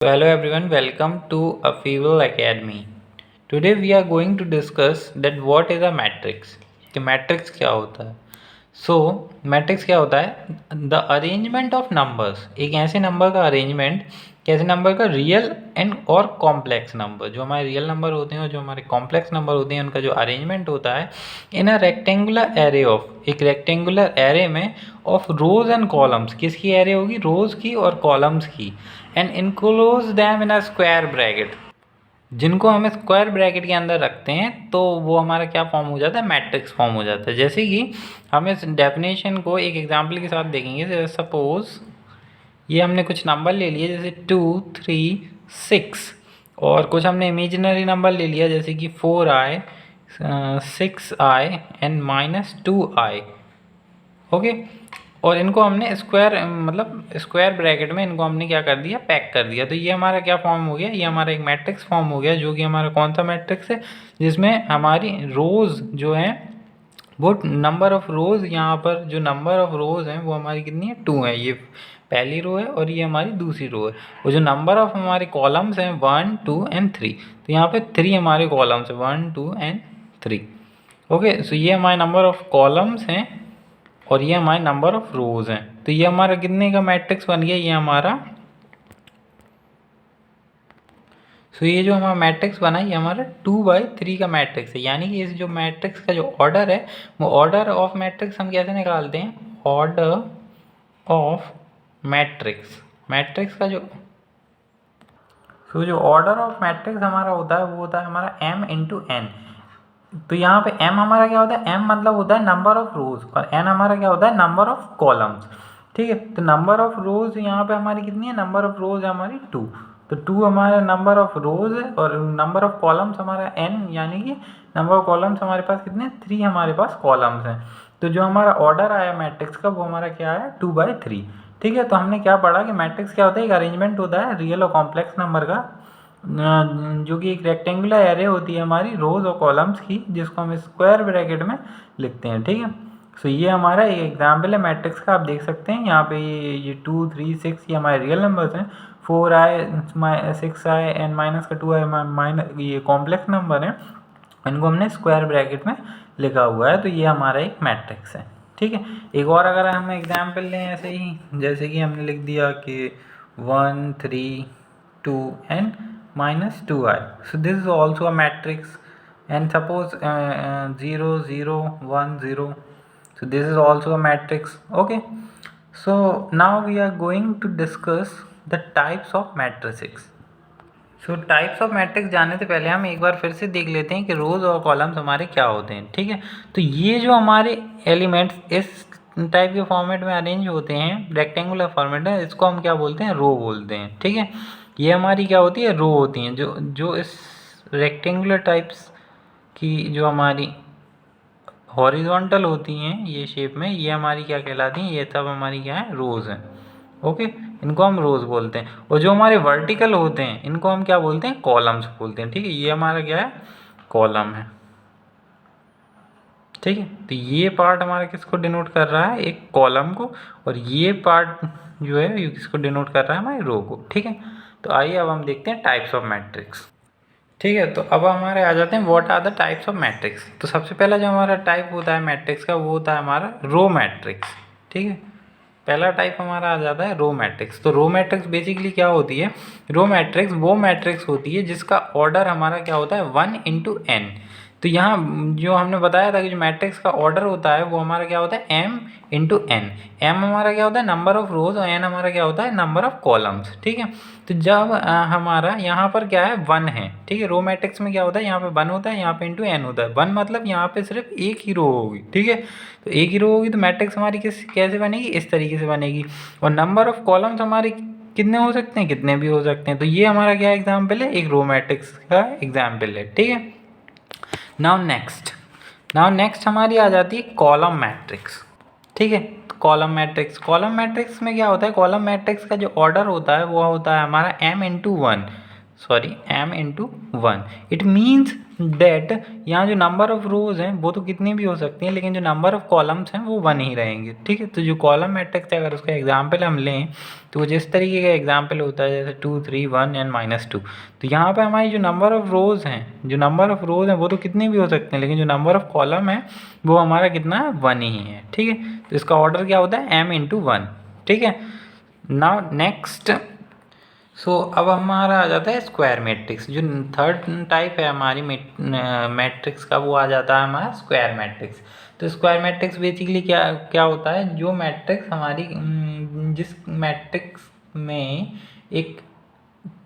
So hello everyone, welcome to Afival Academy. Today we are going to discuss that what is a matrix. कि matrix क्या होता है. सो matrix क्या होता है? द अरेंजमेंट ऑफ नंबर्स, एक ऐसे नंबर का अरेंजमेंट, कैसे नंबर का रियल एंड और कॉम्प्लेक्स नंबर, जो हमारे रियल नंबर होते हैं और जो हमारे कॉम्प्लेक्स नंबर होते हैं उनका जो अरेंजमेंट होता है इन अ रेक्टेंगुलर एरे ऑफ, एक रेक्टेंगुलर एरे में ऑफ रोज एंड कॉलम्स. किसकी एरे होगी? रोज की और कॉलम्स की. And enclose them in a square bracket, जिनको हम स्क्वायर ब्रैकेट के अंदर रखते हैं तो वो हमारा क्या फॉर्म हो जाता है? मैट्रिक्स फॉर्म हो जाता है. जैसे कि हम इस डेफिनेशन को एक एग्जांपल के साथ देखेंगे. जैसे सपोज ये हमने कुछ नंबर ले लिए जैसे 2, 3, 6 और कुछ हमने इमेजिनरी नंबर ले लिया जैसे कि 4i, 6i and -2i. Okay, और इनको हमने स्क्वायर मतलब स्क्वायर ब्रैकेट में इनको हमने क्या कर दिया? पैक कर दिया. तो ये हमारा क्या फॉर्म हो गया? ये हमारा एक मैट्रिक्स फॉर्म हो गया, जो कि हमारा कौन सा मैट्रिक्स है? जिसमें हमारी रोज़ जो है वो नंबर ऑफ रोज़, यहाँ पर जो नंबर ऑफ रोज़ हैं वो हमारी कितनी है? 2 है. ये पहली रो है और ये हमारी दूसरी रो है. और जो नंबर ऑफ हमारे कॉलम्स हैं 1, 2 एंड 3, तो यहाँ पे 3 हमारे कॉलम्स हैं, 1, 2 एंड 3. ओके, सो ये हमारे नंबर ऑफ कॉलम्स हैं और ये हमारे नंबर ऑफ रोज हैं. तो ये हमारा कितने का मैट्रिक्स बन गया? ये हमारा, सो ये जो हमारा मैट्रिक्स बना ये हमारा 2/3 का मैट्रिक्स है. यानी कि इस जो मैट्रिक्स का जो ऑर्डर है वो ऑर्डर ऑफ मैट्रिक्स हम कैसे निकालते हैं? ऑर्डर ऑफ मैट्रिक्स, मैट्रिक्स का जो जो ऑर्डर ऑफ मैट्रिक्स हमारा होता है वो होता है हमारा m×n. तो यहाँ पे m हमारा क्या होता है? m मतलब होता है नंबर ऑफ रोज और n हमारा क्या होता है? Number of columns. ठीक है, तो नंबर ऑफ रोज यहाँ पे हमारी कितनी है? नंबर ऑफ रोज है हमारी 2. तो 2 हमारा नंबर ऑफ रोज है और नंबर ऑफ कॉलम्स हमारा n, यानी कि नंबर ऑफ कॉलम्स हमारे पास कितने? 3 हमारे पास कॉलम्स हैं. तो जो हमारा ऑर्डर आया मैट्रिक्स का वो हमारा क्या है? 2/3. ठीक है, तो हमने क्या पढ़ा कि मैट्रिक्स क्या होता है? एक अरेंजमेंट होता है रियल और कॉम्प्लेक्स नंबर का, जो कि एक रेक्टेंगुलर एरे होती है हमारी रोज और कॉलम्स की, जिसको हम स्क्वायर ब्रैकेट में लिखते हैं. ठीक है, सो ये हमारा एक एग्जाम्पल है मैट्रिक्स का. आप देख सकते हैं यहाँ पे ये 2, 3, 6 ये हमारे रियल नंबर्स हैं. 4i, 6i एंड माइनस का 2i माइनस ये कॉम्प्लेक्स नंबर हैं. इनको हमने स्क्वायर ब्रैकेट में लिखा हुआ है. तो ये हमारा एक मैट्रिक्स है. ठीक है, एक और अगर हम एग्जाम्पल लें ऐसे ही, जैसे कि हमने लिख दिया कि 1, 3, 2 and -2i. So this is also a matrix. And suppose 0, 0, 1, 0. So this is also a matrix. Okay. So now we are going to discuss the types of matrices. So types of matrix जानने से पहले हम एक बार फिर से देख लेते हैं कि रोज और कॉलम्स हमारे क्या होते हैं. ठीक है, तो ये जो हमारे एलिमेंट्स इस टाइप के फॉर्मेट में अरेंज होते हैं, रेक्टेंगुलर फॉर्मेट है, इसको हम क्या बोलते हैं? रो बोलते हैं. ठीक है, ये हमारी क्या होती है? रो होती हैं. जो जो इस रेक्टेंगुलर टाइप्स की जो हमारी हॉरिजॉन्टल होती हैं ये शेप में, ये हमारी क्या कहलाती हैं? ये सब हमारी क्या है? रोज हैं. ओके, इनको हम रोज बोलते हैं. और जो हमारे वर्टिकल होते हैं इनको हम क्या बोलते हैं? कॉलम्स बोलते हैं. ठीक है, ये हमारा क्या है? कॉलम है. ठीक है, तो ये पार्ट हमारा किसको डिनोट कर रहा है? एक कॉलम को. और ये पार्ट जो है ये किसको डिनोट कर रहा है? हमारे रो को. ठीक है, तो आइए अब हम देखते हैं टाइप्स ऑफ मैट्रिक्स. ठीक है, तो अब हमारे आ जाते हैं what are the types of matrix. तो सबसे पहला जो हमारा टाइप होता है मैट्रिक्स का वो होता है हमारा रो मैट्रिक्स. ठीक है, पहला टाइप हमारा आ जाता है रो मैट्रिक्स. तो रो मैट्रिक्स बेसिकली क्या होती है? रो मैट्रिक्स वो मैट्रिक्स होती है जिसका ऑर्डर हमारा क्या होता है? 1×n. तो यहाँ जो हमने बताया था कि जो मैट्रिक्स का ऑर्डर होता है वो हमारा क्या होता है? m×n. m हमारा क्या होता है? नंबर ऑफ रोज और n हमारा क्या होता है? Number of columns. ठीक है, तो जब हमारा यहाँ पर क्या है? 1 है. ठीक है, रो मैट्रिक्स में क्या होता है? यहाँ पे 1 होता है, यहाँ पे ×n होता है. 1 मतलब यहाँ पे सिर्फ एक ही रो होगी. ठीक है, तो एक ही रो होगी तो मैट्रिक्स हमारी कैसे बनेगी? इस तरीके से बनेगी. और नंबर ऑफ कॉलम्स हमारे कितने हो सकते हैं? कितने भी हो सकते हैं. तो ये हमारा क्या एग्जाम्पल है? एक रो मैट्रिक्स का एग्जाम्पल है. ठीक है, नाउ नेक्स्ट हमारी आ जाती है कॉलम मैट्रिक्स. ठीक है, कॉलम मैट्रिक्स में क्या होता है? कॉलम मैट्रिक्स का जो ऑर्डर होता है वो होता है हमारा m×1. Sorry m into one. It means that यहाँ जो नंबर ऑफ रोज हैं वो तो कितनी भी हो सकती हैं, लेकिन जो नंबर ऑफ कॉलम्स हैं वो वन ही रहेंगे। ठीक है, तो जो कॉलम मैट्रिक्स है अगर उसका एग्जाम्पल हम लें तो वो जिस तरीके का एग्जाम्पल होता है जैसे 2 3 1 एंड -2, तो यहाँ पे हमारी जो नंबर ऑफ रोज हैं वो तो कितनी भी हो सकते हैं, लेकिन जो नंबर ऑफ कॉलम है वो हमारा कितना है, वन ही है। ठीक है, तो इसका ऑर्डर क्या होता है, m इंटू वन। ठीक है, नाउ नेक्स्ट अब हमारा आ जाता है स्क्वायर मैट्रिक्स। जो थर्ड टाइप है हमारी मैट्रिक्स का वो आ जाता है हमारा स्क्वायर मैट्रिक्स। तो स्क्वायर मैट्रिक्स बेसिकली क्या क्या होता है, जो मैट्रिक्स हमारी जिस मैट्रिक्स में एक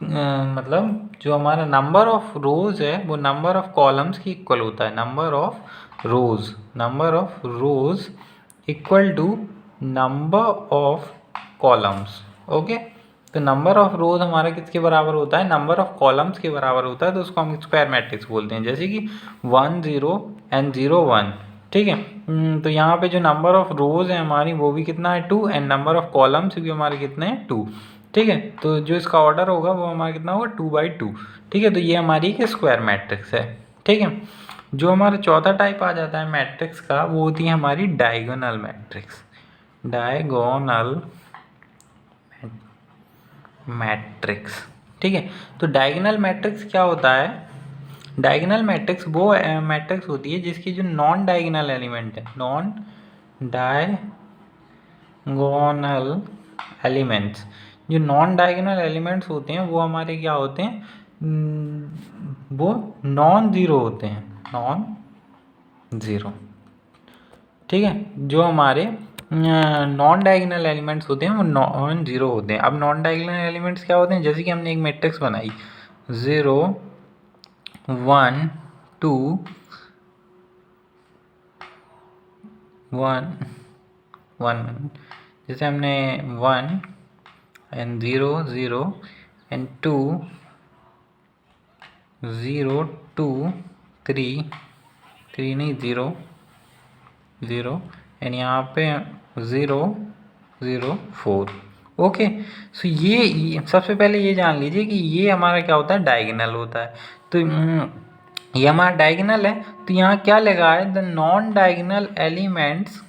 मतलब जो हमारा नंबर ऑफ रोज है वो नंबर ऑफ कॉलम्स की इक्वल होता है। Number of rows equal to number of columns. Okay, तो नंबर ऑफ रोज हमारा किसके बराबर होता है, नंबर ऑफ कॉलम्स के बराबर होता है, तो उसको हम स्क्वायर मैट्रिक्स बोलते हैं। जैसे कि 1 0 एंड 0 1। ठीक है, तो यहाँ पे जो नंबर ऑफ रोज है हमारी वो भी कितना है 2, एंड नंबर ऑफ कॉलम्स भी हमारे कितने हैं 2। ठीक है, तो जो इसका ऑर्डर होगा वो हमारा कितना होगा 2/2। ठीक है, तो ये हमारी एक स्क्वायर मैट्रिक्स है। ठीक है, जो हमारा चौथा टाइप आ जाता है मैट्रिक्स का वो होती है हमारी डायगोनल मैट्रिक्स। Diagonal matrix. ठीक है, तो डायगोनल मैट्रिक्स क्या होता है, डायगोनल मैट्रिक्स वो मैट्रिक्स होती है जिसकी जो नॉन डायगोनल एलिमेंट है, नॉन डायगोनल एलिमेंट्स, जो नॉन डायगोनल एलिमेंट्स होते हैं वो हमारे क्या होते हैं, वो नॉन ज़ीरो होते हैं, नॉन ज़ीरो। ठीक है, जो हमारे नॉन डायगोनल एलिमेंट्स होते हैं वो नॉन ज़ीरो होते हैं। अब नॉन डायगोनल एलिमेंट्स क्या होते हैं, जैसे कि हमने एक मैट्रिक्स बनाई 0 1 2 1 1, जैसे हमने 1 एंड 0 0 एंड 2 0 2 3 3 नहीं 0 0 एंड यहाँ पे 0 0 4। ओके, सो ये सबसे पहले ये जान लीजिए कि ये हमारा क्या होता है, डायगोनल होता है। तो ये हमारा डायगोनल है, तो यहाँ क्या लगा है, द नॉन डायगोनल एलिमेंट्स।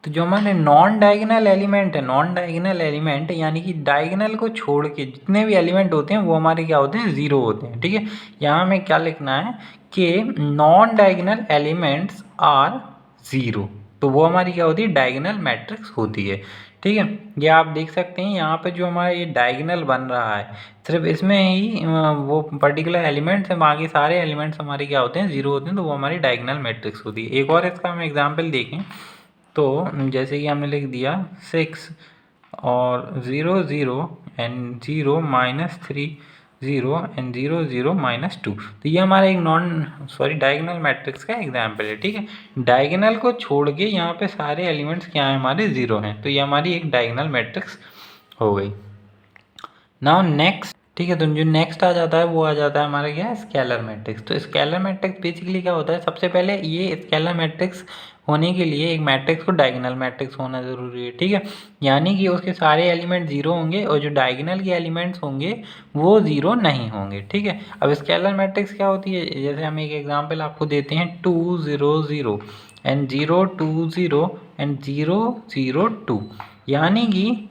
तो जो हमारे नॉन डायगोनल एलिमेंट है, नॉन डायगोनल एलिमेंट यानी कि डायगोनल को छोड़ के जितने भी एलिमेंट होते हैं वो हमारे क्या होते हैं, ज़ीरो होते हैं। ठीक है, यहाँ हमें क्या लिखना है कि non diagonal elements are zero, तो वो हमारी क्या होती है, डायगोनल मैट्रिक्स होती है। ठीक है, ये आप देख सकते हैं यहाँ पे जो हमारा ये डायगोनल बन रहा है सिर्फ इसमें ही वो पर्टिकुलर एलिमेंट्स हैं, बाकी सारे एलिमेंट्स हमारे क्या होते हैं, ज़ीरो होते हैं, तो वो हमारी डायगोनल मैट्रिक्स होती है। एक और इसका हम एग्जाम्पल देखें तो जैसे कि हमने लिख दिया 6 और 0 0 एंड 0 -3 0 एंड 0 0 -2, तो ये हमारा एक डायगोनल मैट्रिक्स का एग्जाम्पल है। ठीक है, डायगोनल को छोड़ के यहाँ पे सारे एलिमेंट्स क्या हैं, हमारे ज़ीरो हैं, तो ये हमारी एक डायगोनल मैट्रिक्स हो गई। नाउ नेक्स्ट, ठीक है, तो जो नेक्स्ट आ जाता है वो आ जाता है हमारा क्या, स्केलर मैट्रिक्स। तो स्केलर मैट्रिक्स बेसिकली क्या होता है, सबसे पहले ये स्केलर मैट्रिक्स होने के लिए एक मैट्रिक्स को डायगोनल मैट्रिक्स होना ज़रूरी है। ठीक है, यानी कि उसके सारे एलिमेंट ज़ीरो होंगे और जो डायगोनल के एलिमेंट्स होंगे वो ज़ीरो नहीं होंगे। ठीक है, अब स्केलर मैट्रिक्स क्या होती है, जैसे हम एक एग्जाम्पल आपको देते हैं 2 0 0 एंड 0 2 0 एंड 0 0 2, यानी कि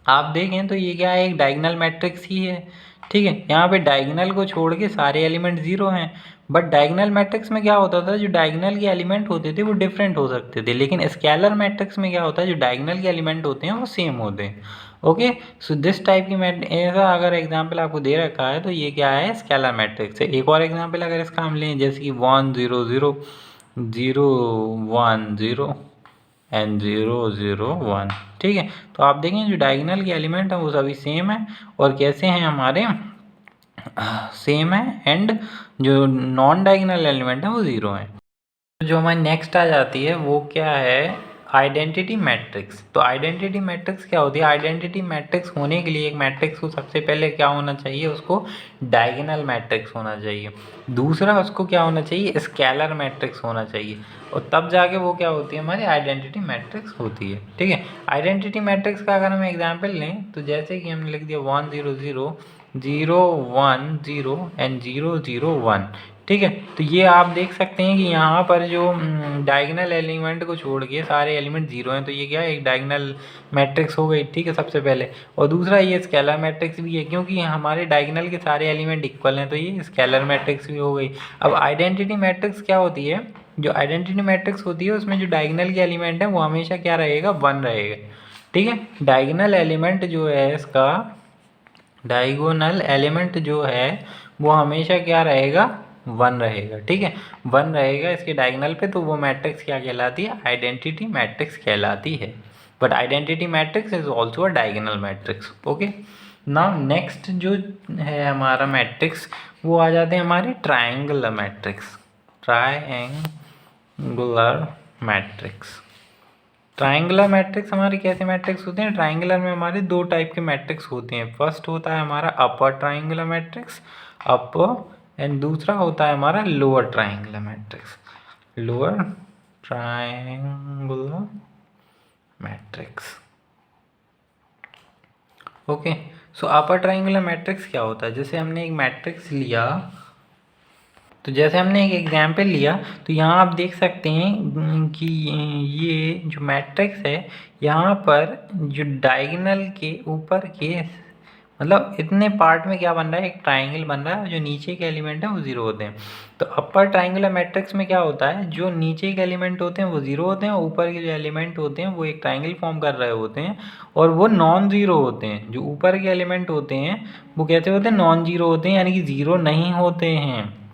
आप देखें तो ये क्या है, एक डायगोनल मैट्रिक्स ही है। ठीक है, यहाँ पे डायगोनल को छोड़ के सारे एलिमेंट ज़ीरो हैं, बट डायगोनल मैट्रिक्स में क्या होता था, जो डायगोनल के एलिमेंट होते थे वो डिफरेंट हो सकते थे, लेकिन स्केलर मैट्रिक्स में क्या होता है, जो डायगोनल के एलिमेंट होते हैं वो सेम होते हैं। ओके, सो दिस टाइप की ऐसा अगर एग्जाम्पल आपको दे रखा है तो ये क्या है, स्केलर मैट्रिक्स है। एक और एग्जाम्पल अगर इसका हम लें जैसे कि 1 0 0 0 1 0 एंड 0 0 1। ठीक है, तो आप देखें जो डायगोनल के एलिमेंट हैं वो सभी सेम है और कैसे हैं हमारे, सेम है, एंड जो नॉन डायगोनल एलिमेंट है वो ज़ीरो है। जो हमारी नेक्स्ट आ जाती है वो क्या है, आइडेंटिटी मैट्रिक्स। तो आइडेंटिटी मैट्रिक्स क्या होती है? आइडेंटिटी मैट्रिक्स होने के लिए एक मैट्रिक्स को सबसे पहले क्या होना चाहिए? उसको डायगोनल मैट्रिक्स होना चाहिए। दूसरा उसको क्या होना चाहिए? स्केलर मैट्रिक्स होना चाहिए, और तब जाके वो क्या होती है? हमारी आइडेंटिटी मैट्रिक्स होती है। ठीक है, आइडेंटिटी मैट्रिक्स का अगर हम एग्जाम्पल लें तो जैसे कि हमने लिख दिया 1 0 0 0 1 0 एंड 0 0 1। ठीक है, तो ये आप देख सकते हैं कि यहाँ पर जो डायगोनल एलिमेंट को छोड़ के सारे एलिमेंट जीरो हैं, तो ये क्या है? एक डायगोनल मैट्रिक्स हो गई। ठीक है, सबसे पहले। और दूसरा ये स्केलर मैट्रिक्स भी है, क्योंकि हमारे डायगोनल के सारे एलिमेंट इक्वल हैं, तो ये स्केलर मैट्रिक्स भी हो गई। अब आइडेंटिटी मैट्रिक्स क्या होती है? जो आइडेंटिटी मैट्रिक्स होती है उसमें जो डायगोनल के एलिमेंट है वो हमेशा क्या रहेगा? 1 रहेगा। ठीक है, डायगोनल एलिमेंट जो है इसका, डायगोनल एलिमेंट जो है वो हमेशा क्या रहेगा? 1 रहेगा। ठीक है, 1 रहेगा इसके डायगोनल पे, तो वो मैट्रिक्स क्या कहलाती है? आइडेंटिटी मैट्रिक्स कहलाती है। But identity matrix is also a diagonal matrix. Okay, now next जो है हमारा मैट्रिक्स, वो आ जाते हैं हमारे triangular matrix. Triangular matrix. Triangular matrix हमारे कैसे मैट्रिक्स होते हैं? ट्रायंगुलर में हमारे दो टाइप के मैट्रिक्स होते हैं। फर्स्ट होता है हमारा upper triangular matrix, upper, and दूसरा होता है हमारा lower triangular matrix, lower triangular matrix. Okay, so upper triangular matrix क्या होता है? जैसे हमने एक मैट्रिक्स लिया, तो जैसे हमने एक एग्जाम्पल लिया, तो यहाँ आप देख सकते हैं कि ये जो मैट्रिक्स है, यहाँ पर जो डायगोनल के ऊपर के मतलब इतने पार्ट में क्या बन रहा है? एक ट्रायंगल बन रहा है, जो नीचे के एलिमेंट हैं वो जीरो होते हैं। तो अपर ट्रायंगुलर मैट्रिक्स में क्या होता है? जो नीचे के एलिमेंट होते हैं वो जीरो होते हैं, और ऊपर के जो एलिमेंट होते हैं वो एक ट्रायंगल फॉर्म कर रहे होते हैं, और वो नॉन जीरो होते हैं। जो ऊपर के एलिमेंट होते हैं वो कैसे होते हैं? नॉन जीरो होते हैं, यानी कि जीरो नहीं होते हैं।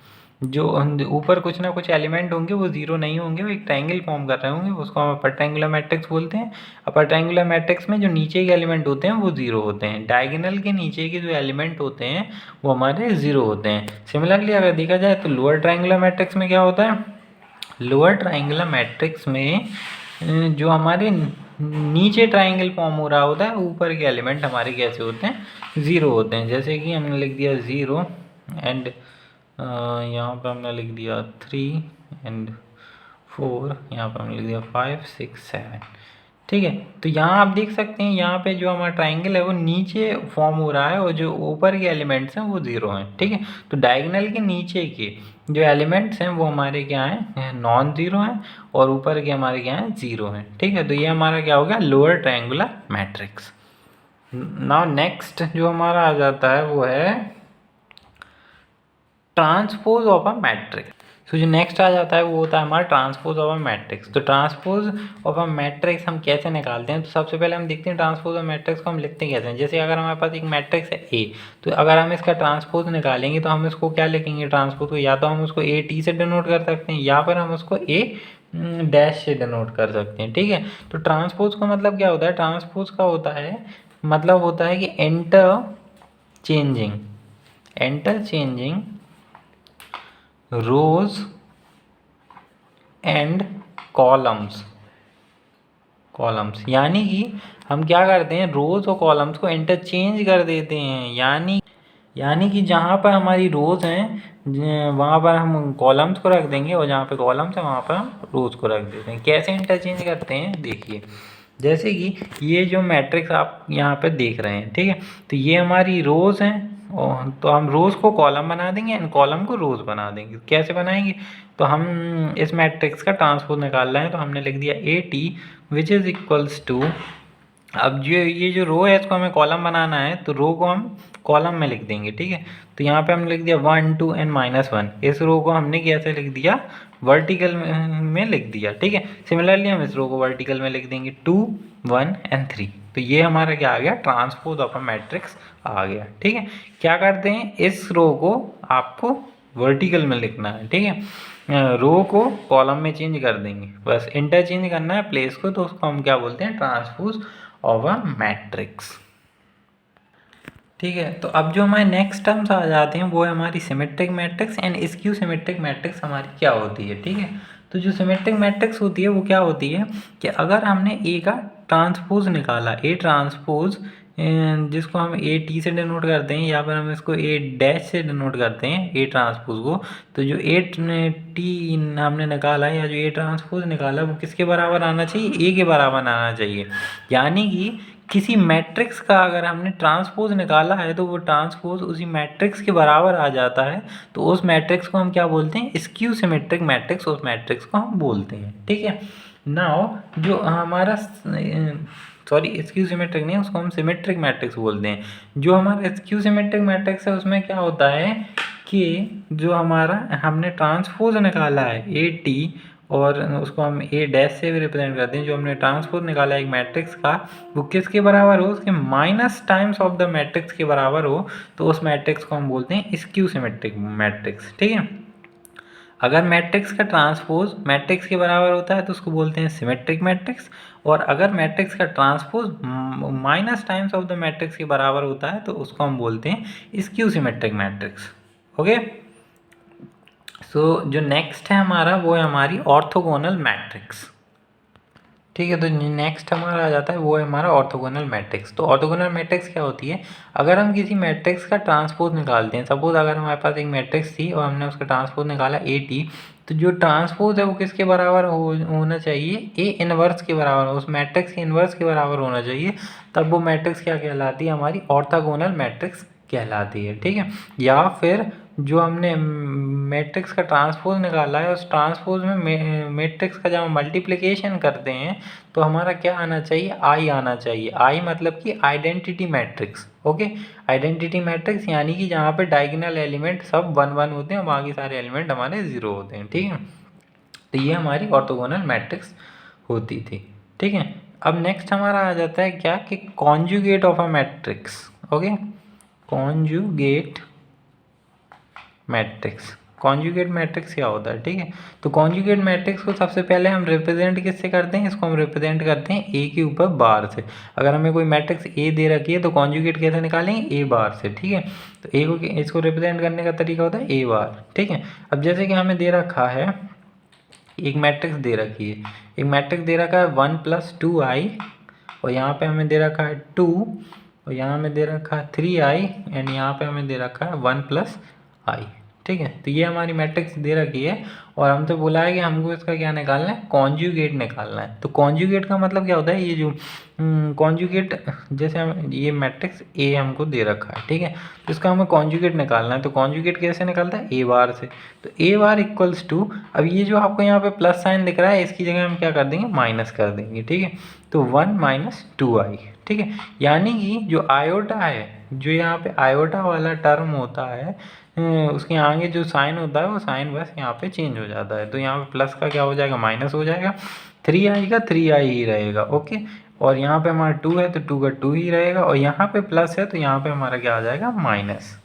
जो ऊपर कुछ ना कुछ एलिमेंट होंगे वो जीरो नहीं होंगे, वो एक ट्रायंगल फॉर्म कर रहे होंगे, उसको हम अपर ट्रायंगुलर मैट्रिक्स बोलते हैं। अपर ट्रायंगुलर मैट्रिक्स में जो नीचे के एलिमेंट होते हैं वो जीरो होते हैं, डायगोनल के नीचे के जो एलिमेंट होते हैं वो हमारे जीरो होते हैं। सिमिलरली अगर देखा जाए तो लोअर ट्रायंगुलर मैट्रिक्स में क्या होता है? लोअर ट्रायंगुलर मैट्रिक्स में जो हमारे नीचे ट्रायंगल फॉर्म हो रहा होता है, ऊपर के एलिमेंट हमारे कैसे होते हैं? ज़ीरो होते हैं। जैसे कि हमने लिख दिया 0 एंड यहाँ पर हमने लिख दिया 3 एंड 4, यहाँ पर हमने लिख दिया 5 6 7। ठीक है, तो यहाँ आप देख सकते हैं यहाँ पे जो हमारा ट्रायंगल है वो नीचे फॉर्म हो रहा है, और जो ऊपर के एलिमेंट्स हैं वो जीरो हैं। ठीक है, तो डायगोनल के नीचे के जो एलिमेंट्स हैं वो हमारे क्या हैं? नॉन जीरो हैं, और ऊपर के हमारे क्या हैं? जीरो हैं। ठीक है, तो ये हमारा क्या हो गया? Lower triangular matrix. Now next जो हमारा आ जाता है वो है ट्रांसपोज ऑफ अ मैट्रिक्स। तो जो नेक्स्ट आ जाता है वो होता है हमारा ट्रांसपोज ऑफ अ मैट्रिक्स। तो ट्रांसपोज ऑफ अ मैट्रिक्स हम कैसे निकालते हैं? तो सबसे पहले हम देखते हैं ट्रांसपोज ऑफ मैट्रिक्स को हम लिखते कैसे हैं। जैसे अगर हमारे पास एक मैट्रिक्स है ए, तो अगर हम इसका ट्रांसपोज निकालेंगे तो हम इसको क्या लिखेंगे? ट्रांसपोज को या तो हम उसको ए टी से डिनोट कर सकते हैं, या फिर हम उसको ए डैश से डिनोट कर सकते हैं। ठीक है, तो ट्रांसपोज का मतलब क्या होता है? ट्रांसपोज का होता है मतलब होता है कि interchanging rows and columns. यानी कि हम क्या करते हैं? रोज और कॉलम्स को इंटरचेंज कर देते हैं, यानी कि जहाँ पर हमारी रोज हैं वहाँ पर हम कॉलम्स को रख देंगे, और जहाँ पे कॉलम्स हैं वहाँ पर हम रोज को रख देते हैं। कैसे इंटरचेंज करते हैं? देखिए, जैसे कि ये जो मैट्रिक्स आप यहाँ पे देख रहे हैं, ठीक है, तो ये हमारी रोज हैं, और तो हम रोज को कॉलम बना देंगे एंड कॉलम को रोज बना देंगे। कैसे बनाएंगे? तो हम इस मैट्रिक्स का ट्रांसपोज निकाल रहे हैं, तो हमने लिख दिया A T which is equals to, अब जो ये जो रो है इसको हमें कॉलम बनाना है, तो रो को हम कॉलम में लिख देंगे। ठीक है, तो यहाँ पे हमने लिख दिया 1 2 एंड -1। इस रो को हमने कैसे लिख दिया? वर्टिकल में लिख दिया। ठीक है, सिमिलरली हम इस रो को वर्टिकल में लिख देंगे 2 1 एंड 3। तो ये हमारा क्या आ गया? ट्रांसपोज ऑफ अ मैट्रिक्स आ गया। ठीक है, क्या करते हैं? इस रो को आपको वर्टिकल में लिखना है। ठीक है, रो को कॉलम में चेंज कर देंगे, बस इंटरचेंज करना है प्लेस को, तो उसको हम क्या बोलते हैं? Transpose of a matrix. ठीक है, तो अब जो हमारे नेक्स्ट टर्म्स आ जाते हैं वो है हमारी symmetric matrix and skew symmetric matrix हमारी क्या होती है। ठीक है, तो जो सिमेट्रिक मैट्रिक्स होती है वो क्या होती है कि अगर हमने ए का ट्रांसपोज निकाला, ए ट्रांसपोज जिसको हम ए टी से डिनोट करते हैं या फिर हम इसको ए डैश से डिनोट करते हैं ए ट्रांसपोज को, तो जो ए टी हमने निकाला या जो ए ट्रांसपोज निकाला वो किसके बराबर आना चाहिए, ए के बराबर आना चाहिए। यानी कि किसी मैट्रिक्स का अगर हमने ट्रांसपोज निकाला है तो वो ट्रांसपोज उसी मैट्रिक्स के बराबर आ जाता है, तो उस मैट्रिक्स को हम क्या बोलते हैं, स्क्यू सिमेट्रिक मैट्रिक्स, उस मैट्रिक्स को हम बोलते हैं। ठीक है, नाउ जो हमारा सॉरी स्क्यू सिमेट्रिक नहीं, उसको हम सिमेट्रिक मैट्रिक्स बोलते हैं। जो हमारा स्क्यू सिमेट्रिक मैट्रिक्स है उसमें क्या होता है कि जो हमारा हमने ट्रांसपोज निकाला है ए टी, और उसको हम ए डैश से भी रिप्रेजेंट करते हैं, जो हमने ट्रांसपोज निकाला है एक मैट्रिक्स का, वो किसके बराबर हो, उसके minus times of the matrix के बराबर हो, तो उस मैट्रिक्स को हम बोलते हैं स्क्यू सिमेट्रिक मैट्रिक्स। ठीक है, अगर मैट्रिक्स का ट्रांसपोज मैट्रिक्स के बराबर होता है तो उसको बोलते हैं सिमेट्रिक मैट्रिक्स, और अगर मैट्रिक्स का transpose minus times of the matrix के बराबर होता है तो उसको हम बोलते हैं स्क्यू सिमेट्रिक मैट्रिक्स। ओके, सो जो नेक्स्ट है हमारा वो है हमारी ऑर्थोगोनल मैट्रिक्स। ठीक है, तो नेक्स्ट हमारा आ जाता है वो है हमारा ऑर्थोगोनल मैट्रिक्स। तो ऑर्थोगोनल मैट्रिक्स क्या होती है, अगर हम किसी मैट्रिक्स का ट्रांसपोज निकालते हैं, सपोज अगर हमारे पास एक मैट्रिक्स थी और हमने उसका ट्रांसपोज निकाला ए टी, तो जो ट्रांसपोज है वो किसके बराबर होना चाहिए, ए इनवर्स के बराबर, उस मैट्रिक्स के इनवर्स के बराबर होना चाहिए, तब वो मैट्रिक्स क्या कहलाती है, हमारी ऑर्थोगोनल मैट्रिक्स कहलाती है। ठीक है, या फिर जो हमने मैट्रिक्स का ट्रांसपोज निकाला है उस ट्रांसपोज में मैट्रिक्स का जब हम मल्टीप्लिकेशन करते हैं तो हमारा क्या आना चाहिए, आई आना चाहिए। आई मतलब कि identity matrix. Okay, identity matrix यानी कि जहाँ पे डायगोनल एलिमेंट सब 1 1 होते हैं और बाकी सारे एलिमेंट हमारे 0 होते हैं। ठीक है, तो ये हमारी ऑर्थोगोनल मैट्रिक्स होती थी। ठीक है, अब नेक्स्ट हमारा आ जाता है क्या कि conjugate of a matrix. Okay, conjugate matrix, conjugate matrix क्या होता है। ठीक है, तो कॉन्जुगेट मैट्रिक्स को सबसे पहले हम रिप्रेजेंट किससे करते हैं, इसको हम रिप्रेजेंट करते हैं ए के ऊपर बार से। अगर हमें कोई मैट्रिक्स ए दे रखी है तो कॉन्जुगेट कैसे निकालेंगे, ए बार से। ठीक है, तो ए को इसको रिप्रेजेंट करने का तरीका होता है ए बार। ठीक है, अब जैसे कि हमें दे रखा है एक मैट्रिक्स दे रखी है, एक मैट्रिक्स दे रखा है 1 + 2i, और यहाँ पे हमें दे रखा है 2, और यहाँ हमें दे रखा है 3i, एंड यहाँ पे हमें दे रखा है 1 + i। ठीक है, तो ये हमारी मैट्रिक्स दे रखी है और हमसे बोला है कि हमको इसका क्या निकालना है, कॉन्जुगेट निकालना है। तो कॉन्जुगेट का मतलब क्या होता है, ये जो कॉन्जुगेट, जैसे हम ये मैट्रिक्स ए हमको दे रखा है, ठीक है, तो इसका हमें कॉन्जुगेट निकालना है। तो कॉन्जुगेट कैसे निकलता है, ए बार से। तो ए बार इक्वल्स टू, अब ये जो आपको यहाँ पे प्लस साइन दिख रहा है इसकी जगह हम क्या कर देंगे, माइनस कर देंगे। ठीक है, तो 1 - 2i। ठीक है, यानी कि जो आयोटा है, जो यहाँ पे आयोटा वाला टर्म होता है उसके आगे जो साइन होता है वो साइन बस यहाँ पे चेंज हो जाता है। तो यहाँ पे प्लस का क्या हो जाएगा, माइनस हो जाएगा, 3i का 3i ही रहेगा। ओके, और यहाँ पे हमारा 2 है तो 2 का 2 ही रहेगा, और यहाँ पे प्लस है तो यहाँ पे हमारा क्या आ जाएगा, माइनस।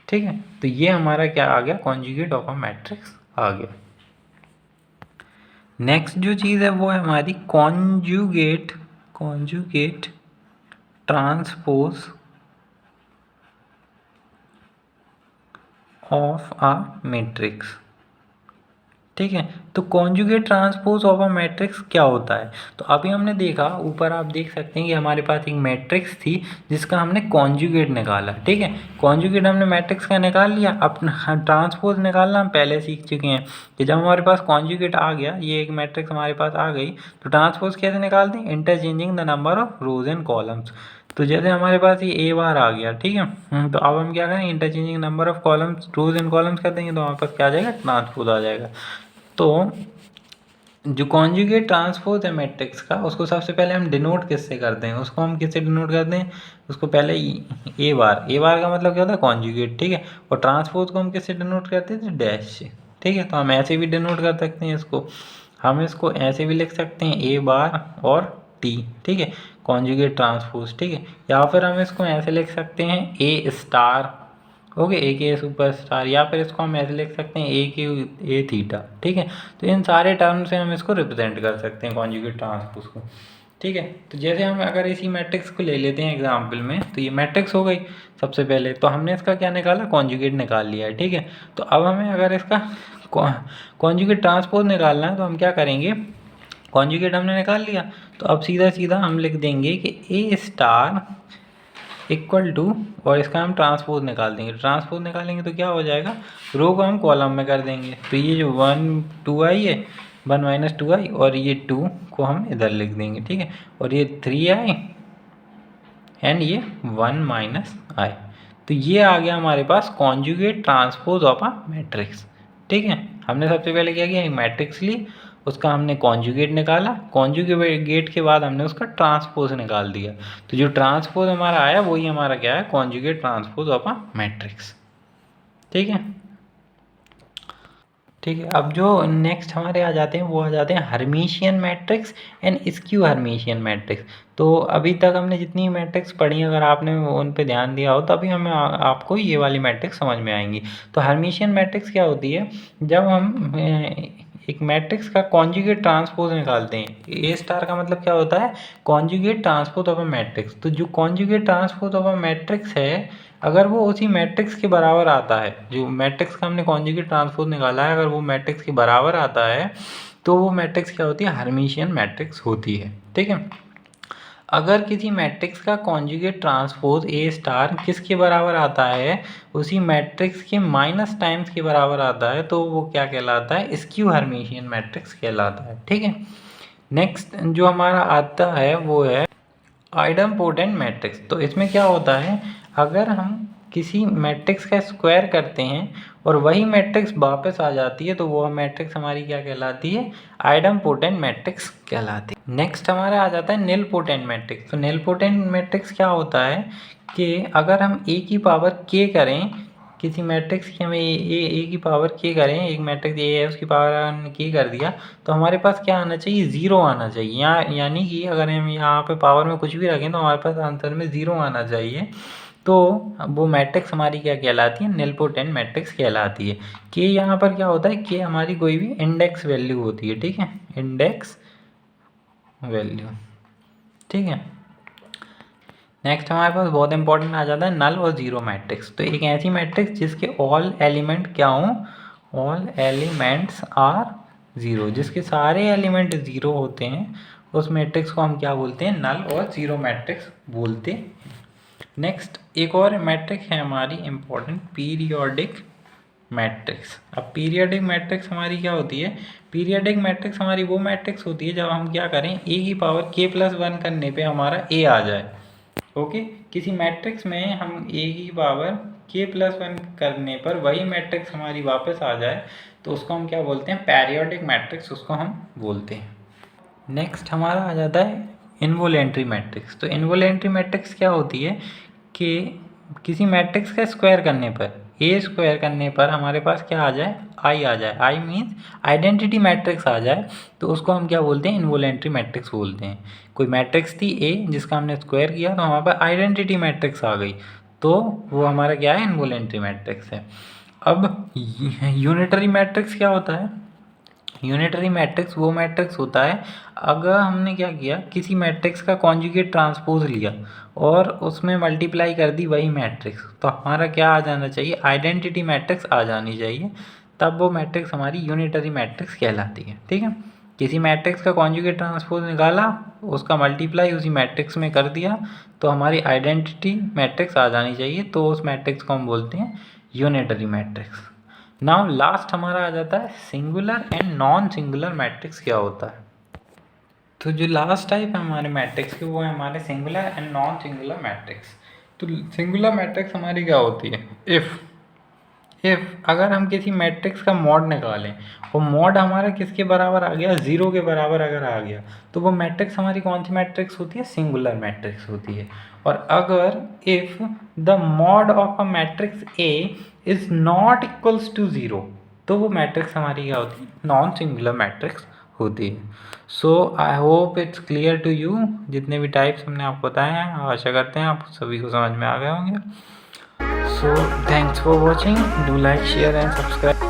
ठीक है, तो ये हमारा क्या आ गया, कॉन्जुगेट ऑफ अ मैट्रिक्स आ गया। नेक्स्ट जो चीज़ है वो है हमारी conjugate transpose of a matrix. ठीक है, तो conjugate transpose of a matrix क्या होता है। तो अभी हमने देखा, ऊपर आप देख सकते हैं कि हमारे पास एक मैट्रिक्स थी जिसका हमने कॉन्जुगेट निकाला। ठीक है, कॉन्जुगेट हमने मैट्रिक्स का निकाल लिया। अब ट्रांसपोज निकालना हम पहले सीख चुके हैं कि जब हमारे पास कॉन्जुगेट आ गया, ये एक मैट्रिक्स हमारे पास आ गई, तो ट्रांसपोज कैसे निकालते हैं, interchanging the number of rose and columns. तो जैसे हमारे पास ये ए बार आ गया, ठीक है, तो अब हम क्या करें, interchanging number of columns rows and columns कर देंगे, तो हमारे पास क्या आ जाएगा, ट्रांसपोज आ जाएगा। तो जो कॉन्जुगेट ट्रांसपोज है मैट्रिक्स का, उसको सबसे पहले हम डिनोट किससे करते हैं, उसको हम किससे डिनोट करते हैं, उसको पहले ए बार का मतलब क्या होता है, कॉन्जुगेट। ठीक है, और ट्रांसपोज को हम किससे डिनोट करते हैं, तो डैश से। ठीक है, तो हम ऐसे भी डिनोट कर सकते हैं इसको, हम इसको ऐसे भी लिख सकते हैं ए बार और टी। ठीक है, कॉन्जुगेट ट्रांसपोज। ठीक है, या फिर हम इसको ऐसे लिख सकते हैं ए स्टार। ओके, ए के सुपर स्टार, या फिर इसको हम ऐसे लिख सकते हैं ए थीटा। ठीक है, तो इन सारे टर्म से हम इसको रिप्रेजेंट कर सकते हैं कॉन्जुगेट ट्रांसपोज को। ठीक है। तो जैसे हम अगर इसी मैट्रिक्स को ले लेते हैं एग्जाम्पल में, तो ये मैट्रिक्स हो गई सबसे पहले, तो हमने इसका क्या निकाला, कॉन्जुगेट निकाल लिया है। ठीक है। तो अब हमें अगर इसका कॉन्जुगेट ट्रांसपोज निकालना है तो हम क्या करेंगे, कॉन्जुगेट हमने निकाल लिया, तो अब सीधा सीधा हम लिख देंगे कि ए स्टार इक्वल टू, और इसका हम ट्रांसपोज निकाल देंगे। ट्रांसपोज निकालेंगे तो क्या हो जाएगा, रो को हम कॉलम में कर देंगे। तो ये जो 1 2 आई है, 1 माइनस 2 आई, और ये 2 को हम इधर लिख देंगे। ठीक है। और ये 3 आई एंड ये 1 माइनस आई। तो ये आ गया हमारे पास conjugate transpose of a matrix. ठीक है। हमने सबसे पहले क्या किया, एक मैट्रिक्स ली, उसका हमने कॉन्जुगेट निकाला, कॉन्जुगेट के बाद हमने उसका ट्रांसपोज निकाल दिया। तो जो ट्रांसपोज हमारा आया वही हमारा क्या है, conjugate transpose of a matrix. ठीक है। ठीक है। अब जो नेक्स्ट हमारे आ जाते हैं वो आ जाते हैं Hermitian matrix and skew Hermitian matrix. तो अभी तक हमने जितनी मैट्रिक्स पढ़ी, अगर आपने उन पे ध्यान दिया हो तभी हमें आपको ये वाली मैट्रिक्स समझ में आएंगी। तो हर्मिशियन मैट्रिक्स क्या होती है, जब हम एक मैट्रिक्स का कॉन्जुगेट ट्रांसपोज निकालते हैं। ए स्टार का मतलब क्या होता है, conjugate transpose of a matrix. तो जो conjugate transpose of a matrix है, अगर वो उसी मैट्रिक्स के बराबर आता है, जो मैट्रिक्स का हमने कॉन्जुगेट ट्रांसपोज निकाला है, अगर वो मैट्रिक्स के बराबर आता है तो वो मैट्रिक्स क्या होती है, हर्मिशियन मैट्रिक्स होती है। ठीक है। अगर किसी मैट्रिक्स का कॉन्जुगेट ट्रांसपोज ए स्टार किसके बराबर आता है, उसी मैट्रिक्स के माइनस टाइम्स के बराबर आता है, तो वो क्या कहलाता है, स्क्यू हर्मिशियन मैट्रिक्स कहलाता है। ठीक है। नेक्स्ट जो हमारा आता है वो है आइडमपोटेंट मैट्रिक्स। तो इसमें क्या होता है, अगर हम किसी मैट्रिक्स का स्क्वायर करते हैं और वही मैट्रिक्स वापस आ जाती है, तो वो मैट्रिक्स हमारी क्या कहलाती है, आइडमपोटेंट मैट्रिक्स कहलाती है। नेक्स्ट हमारा आ जाता है निलपोटेंट मैट्रिक्स। तो निलपोटेंट मैट्रिक्स क्या होता है कि अगर हम ए की पावर के करें, किसी मैट्रिक्स की हमें ए की पावर के करें, एक मैट्रिक्स ए है उसकी पावर हमने के कर दिया, तो हमारे पास क्या आना चाहिए, ज़ीरो आना चाहिए। यानी कि अगर हम यहाँ पे पावर में कुछ भी रखें तो हमारे पास आंसर में ज़ीरो आना चाहिए। तो वो मैट्रिक्स हमारी क्या कहलाती है, निलपोटेंट मैट्रिक्स कहलाती है। के यहाँ पर क्या होता है, के हमारी कोई भी इंडेक्स वैल्यू होती है। ठीक है। Index value. ठीक है। नेक्स्ट हमारे पास बहुत इंपॉर्टेंट आ जाता है नल और ज़ीरो मैट्रिक्स। तो एक ऐसी मैट्रिक्स जिसके ऑल एलिमेंट क्या हों, ऑल एलिमेंट्स आर ज़ीरो, जिसके सारे एलिमेंट ज़ीरो होते हैं, उस मैट्रिक्स को हम क्या बोलते हैं, नल और ज़ीरो मैट्रिक्स बोलते हैं। नेक्स्ट एक और मैट्रिक्स है हमारी इंपॉर्टेंट, पीरियोडिक मैट्रिक्स। अब पीरियोडिक मैट्रिक्स हमारी क्या होती है, पीरियोडिक मैट्रिक्स हमारी वो मैट्रिक्स होती है जब हम क्या करें, ए की पावर के प्लस वन करने पे हमारा ए आ जाए। ओके। किसी मैट्रिक्स में हम ए की पावर के प्लस वन करने पर वही मैट्रिक्स हमारी वापस आ जाए, तो उसको हम क्या बोलते हैं, पैरियोडिक मैट्रिक्स उसको हम बोलते हैं। नेक्स्ट हमारा आ जाता है इनवोलेंट्री मैट्रिक्स। तो इनवोलेंट्री मैट्रिक्स क्या होती है कि किसी मैट्रिक्स का स्क्वायर करने पर, ए स्क्वायर करने पर हमारे पास क्या आ जाए, आई आ जाए। आई मीन्स आइडेंटिटी मैट्रिक्स आ जाए, तो उसको हम क्या बोलते हैं, इनवोलेंट्री मैट्रिक्स बोलते हैं। कोई मैट्रिक्स थी ए जिसका हमने स्क्वायर किया तो हमारे पास आइडेंटिटी मैट्रिक्स आ गई, तो वो हमारा क्या है, इनवोलेंट्री मैट्रिक्स है। अब यूनिटरी मैट्रिक्स क्या होता है, यूनिटरी मैट्रिक्स वो मैट्रिक्स होता है अगर हमने क्या किया, किसी मैट्रिक्स का कॉन्जुगेट ट्रांसपोज लिया और उसमें मल्टीप्लाई कर दी वही मैट्रिक्स, तो हमारा क्या आ जाना चाहिए, आइडेंटिटी मैट्रिक्स आ जानी चाहिए, तब वो मैट्रिक्स हमारी यूनिटरी मैट्रिक्स कहलाती है। ठीक है। किसी मैट्रिक्स का कॉन्जुगेट ट्रांसपोज निकाला, उसका मल्टीप्लाई उसी मैट्रिक्स में कर दिया, तो हमारी आइडेंटिटी मैट्रिक्स आ जानी चाहिए, तो उस मैट्रिक्स को हम बोलते हैं यूनिटरी मैट्रिक्स। नाउ लास्ट हमारा आ जाता है singular and non singular matrix क्या होता है। तो जो लास्ट टाइप है हमारे मैट्रिक्स की वो है हमारे singular and non singular matrix. तो सिंगुलर मैट्रिक्स हमारी क्या होती है, इफ़ अगर हम किसी मैट्रिक्स का मॉड निकालें और मॉड हमारा किसके बराबर आ गया, ज़ीरो के बराबर अगर आ गया, तो वो मैट्रिक्स हमारी कौन सी मैट्रिक्स होती है, सिंगुलर मैट्रिक्स होती है। और अगर if the mod of a matrix A is not equals to zero, तो वो मैट्रिक्स हमारी क्या होती है, नॉन सिंगुलर मैट्रिक्स होती है। So I hope it's clear to you, जितने भी टाइप्स हमने आपको बताए हैं, आशा करते हैं आप सभी को समझ में आ गए होंगे। So thanks for watching. Do like, share and subscribe.